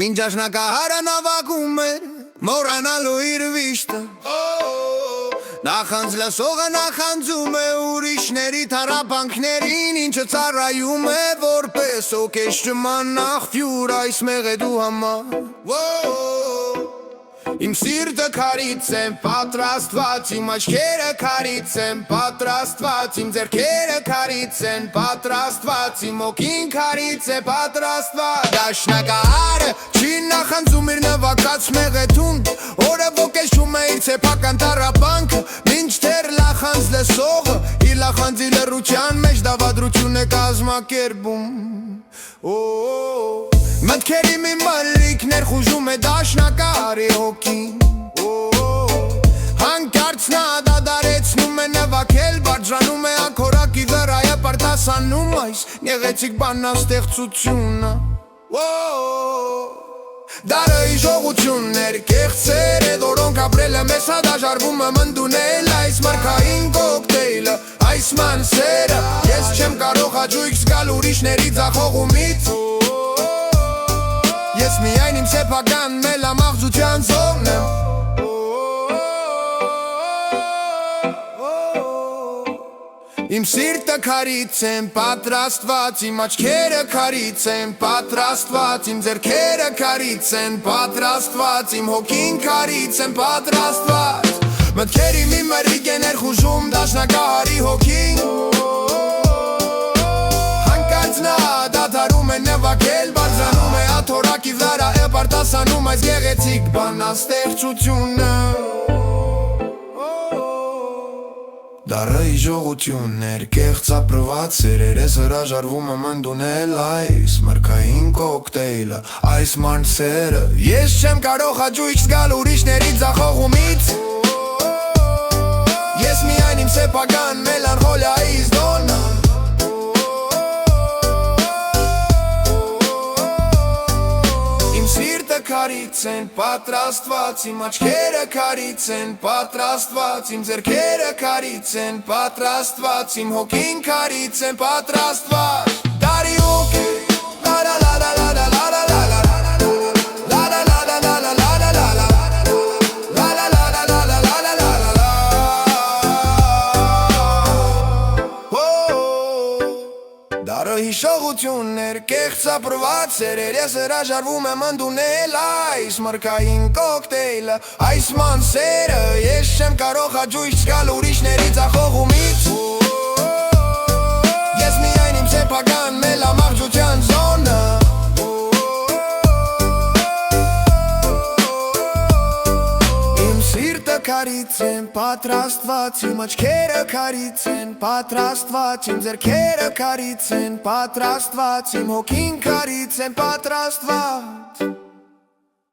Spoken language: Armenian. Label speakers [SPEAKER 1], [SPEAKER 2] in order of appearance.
[SPEAKER 1] Մինչաշնակահարը նավակում էր, մորանալու իր վիշտը Նախանձ լսողը նախանձում է ուրիշների թառապանքներին Ինչը ծառայում է որպես օկես ճման աղբյուր այս մեղեդու համար Իմ սիրտը քարից եմ պատրաստված, իմ աչքերը քարից եմ պատրաստված Իմ ձեռքերը քարից են պատրաստված, իմ հոգին քարից է պատրաստված Դաշնակահարը չի նախանձում իր նվագած մեղեդուն Օրը ոգեշում է իր սեփական տառապանքը Մինչդեռ լախանձ լսողը իր լախանձի լռության մեջ դավադրություն է կազմակերպում Մտքերի մի մլիքներ խուժում է դաշնակահարի հոգին Հանկարծ նա դադարեցնում է նվագել Բարձրանում է աքորակի վրայը պարտասանում այս գեղեցիկ բանաստեղծությունը Դարը իժողություններ, կեղծեր է որոնք ապրելը մեզ հադաժարվում եմ ընդունել Այս մրգային կոկտեյլը, այս մանսերը Ես չեմ կարող հաճույք զգալ ուրիշների ձախողումից Ես միայն իմ սեփական մելամաղձության զոհն եմ Իմ սիրտը քարից եմ պատրաստված, իմ աչքերը քարից են պատրաստված Իմ ձեռքերը քարից են պատրաստված, իմ հոգին քարից են պատրաստված Մտքերի մի մրրիկ է ներխուժում դաշնակահարի հոգին Հանկարծ նա դադարում է նվագել, բարձրանում է աթոռակի վրա է պարտասանում այս գեղեցիկ բանաստեղծությունը Դարը իժողություններ, կեղծ ապրված սերեր Ես հրաժարվում եմ ընդունել այս մրգային կոկտեյլը Այս մանսերը Ես չեմ կարող հաճույք զգալ ուրիշների ձախողումից Ես միայն իմ սեփական մելանխոլիայի զոհն եմ Քարից են պատրաստված, իմ աչքերը քարից են պատրաստված Իմ ձեռքերը քարից են պատրաստված, իմ հոգին քարից են պատրաստված Դարի հոգի, լա լա լա լա լա լա լա լա լա լա Լա լա լա լա լա լա լա լա լա Լա լա լա լա լա լա լա լա լա Դարը հիշողություններ, կեղծ ապրված սերեր Ես հրաժարվում եմ ընդունել այս մրգային կոկտեյլը Այս մանսերը Ես չեմ կարող հաճույք զգալ ուրիշների ձախողումից Ես միայն իմ սեփական մելամաղձության զոհն եմ Քարից են պատրաստված, իմ աչքերը քարից են պատրաստված Իմ ձեռքերը քարից են պատրաստված, իմ հոգին քարից են պատրաստված